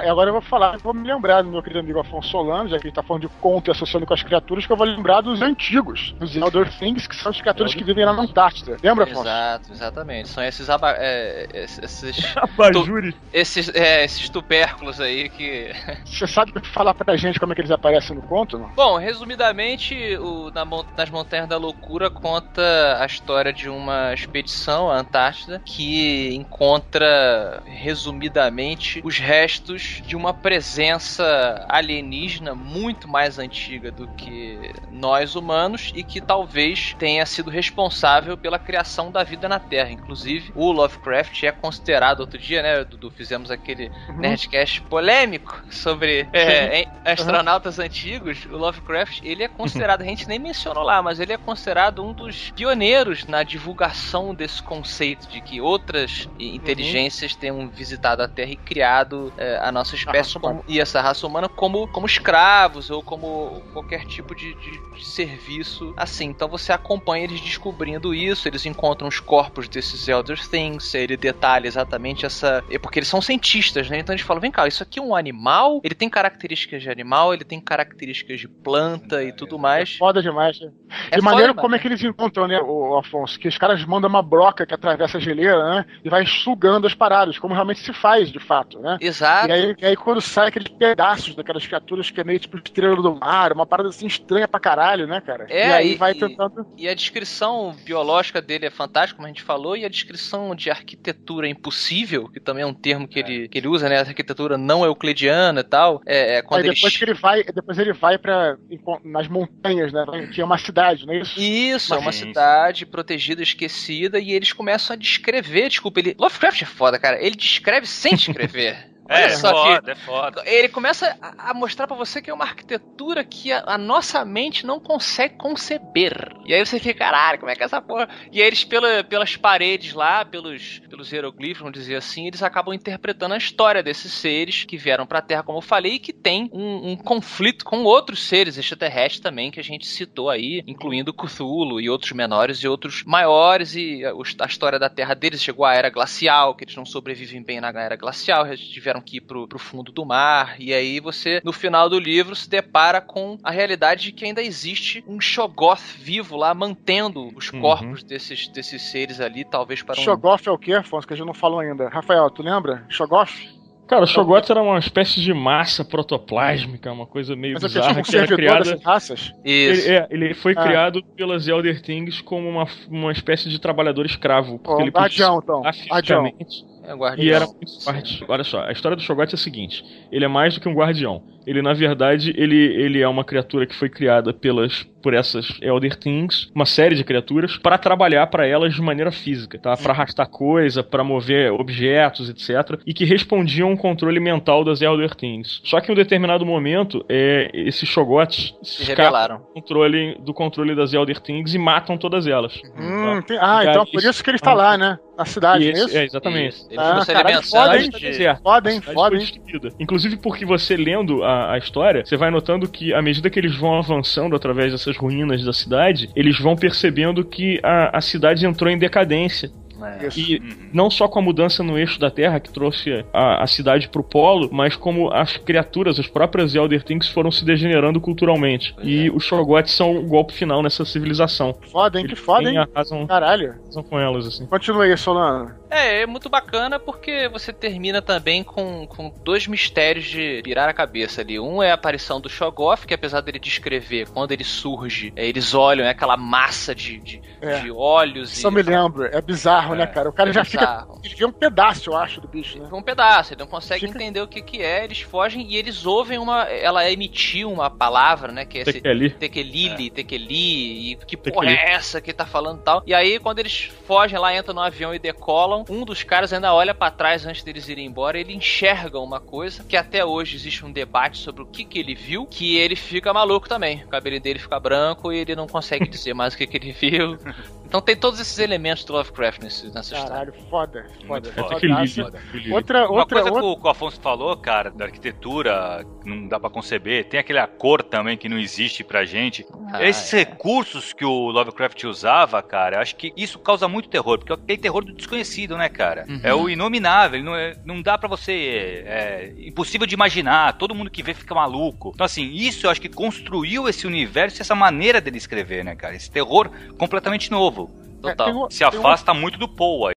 agora eu vou falar, vou me lembrar do meu querido amigo Afonso Solano, já que ele tá falando de conto e associando com as criaturas, que eu vou lembrar dos antigos, dos Elder Things, que são as criaturas que vivem lá na Antártida. Lembra, Afonso? Exato, exatamente. São esses abajures. Esses tubérculos aí que... Você sabe falar pra gente como é que eles aparecem no conto, não? Bom, resumidamente, nas Montanhas da Loucura conta a história de uma expedição à Antártida que encontra, resumidamente, os restos de uma presença alienígena muito mais antiga do que nós humanos e que talvez tenha sido responsável pela criação da vida na Terra. Inclusive, o Lovecraft é considerado, outro dia, né, Dudu, fizemos aquele Nerdcast polêmico sobre astronautas antigos. O Lovecraft, ele é considerado, a gente nem mencionou lá, mas ele é considerado um dos pioneiros na divulgação desse conceito de que outras inteligências tenham visitado a Terra e criado a nossa espécie e essa raça humana como escravos ou como qualquer tipo de serviço assim. Então você acompanha eles descobrindo isso, eles encontram os corpos desses Elder Things, ele detalha exatamente essa... Porque eles são cientistas, né? Então eles falam, vem cá, isso aqui é um animal? Ele tem características de animal, ele tem características de planta e tudo mais. É foda demais, né? De maneira como é que eles encontram, né, o Afonso? Que os caras mandam uma broca que atravessa a geleira, né? E vai sugando as paradas, como realmente se faz, de fato, né? Exato. E aí quando sai aqueles pedaços daquelas criaturas que é meio tipo estrela do mar, uma parada assim estranha pra caralho, né, cara? E aí vai tentando... E a descrição biológica dele é fantástica, como a gente falou, e a descrição de arquitetura impossível, que também é um termo que ele usa, né? A arquitetura não euclidiana e tal. Quando aí depois ele vai pra, nas montanhas, né? Que é uma cidade, não é isso? Isso, é uma cidade protegida, esquecida, e eles começam a descrever, Lovecraft é foda, cara, ele descreve sem descrever. É foda. Ele começa a mostrar pra você que é uma arquitetura que a nossa mente não consegue conceber. E aí você fica, caralho, como é que é essa porra? E aí eles, pelas paredes lá, pelos hieroglifos, vamos dizer assim, eles acabam interpretando a história desses seres que vieram pra Terra, como eu falei, e que tem um conflito com outros seres extraterrestres também, que a gente citou aí, incluindo Cthulhu e outros menores e outros maiores, e a história da Terra deles chegou à Era Glacial, que eles não sobrevivem bem na Era Glacial, eles tiveram que ir pro fundo do mar, e aí você, no final do livro, se depara com a realidade de que ainda existe um Shoggoth vivo lá, mantendo os corpos desses seres ali, talvez para Shoggoth é o quê, Afonso, que a gente não falou ainda? Rafael, tu lembra? Shoggoth? Cara, o Shoggoth era uma espécie de massa protoplásmica, uma coisa meio bizarra, que era criada... raças? Isso. Ele foi criado pelas Elder Things como uma espécie de trabalhador escravo, porque ele guardião, então. fisicamente... E era muito forte. Olha só, a história do Shoggoth é a seguinte: ele é mais do que um guardião. Ele, na verdade, ele é uma criatura que foi criada por essas Elder Things, uma série de criaturas, para trabalhar para elas de maneira física, tá? Para arrastar coisa, para mover objetos, etc. E que respondiam ao controle mental das Elder Things. Só que em um determinado momento, esses Shoggoths se rebelaram do controle das Elder Things e matam todas elas. Então por isso que ele está lá, né? Na cidade, não é isso? Exatamente. Isso. Ele ficou se alimentando foda, hein? Inclusive porque você lendo a história, você vai notando que à medida que eles vão avançando através dessas ruínas da cidade, eles vão percebendo que a cidade entrou em decadência. E não só com a mudança no eixo da Terra que trouxe a cidade pro polo, mas como as criaturas, as próprias Elder Things foram se degenerando culturalmente. E os Shoggoths são o golpe final nessa civilização. Foda, hein? Que foda, hein? Caralho. Arrasam com elas, assim. Continua aí, Solano. É muito bacana porque você termina também com dois mistérios de virar a cabeça ali. Um é a aparição do Shoggoth, que apesar dele descrever, quando ele surge, eles olham, aquela massa de olhos. Só me lembro, é bizarro, né, cara? O cara já fica... Ele vê um pedaço, eu acho, do bicho, né? Um pedaço, ele não consegue entender o que é, eles fogem e eles ouvem ela emitiu uma palavra, né, que é esse Tekeli, e que porra é essa que tá falando e tal. E aí, quando eles fogem lá, entram no avião e decolam, um dos caras ainda olha pra trás antes deles irem embora, ele enxerga uma coisa, que até hoje existe um debate sobre o que ele viu, que ele fica maluco também. O cabelo dele fica branco e ele não consegue dizer mais o que ele viu. Então tem todos esses elementos do Lovecraft nessa história. Caralho, foda. Foda. Uma coisa que o Afonso falou, cara, da arquitetura, não dá pra conceber, tem aquela cor também que não existe pra gente. Esses recursos que o Lovecraft usava, cara, acho que isso causa muito terror, porque é aquele terror do desconhecido, né, cara? É o inominável, não dá pra você... É impossível de imaginar, todo mundo que vê fica maluco. Então, assim, isso eu acho que construiu esse universo e essa maneira dele escrever, né, cara? Esse terror completamente novo. Total. Se afasta muito do Poe aí.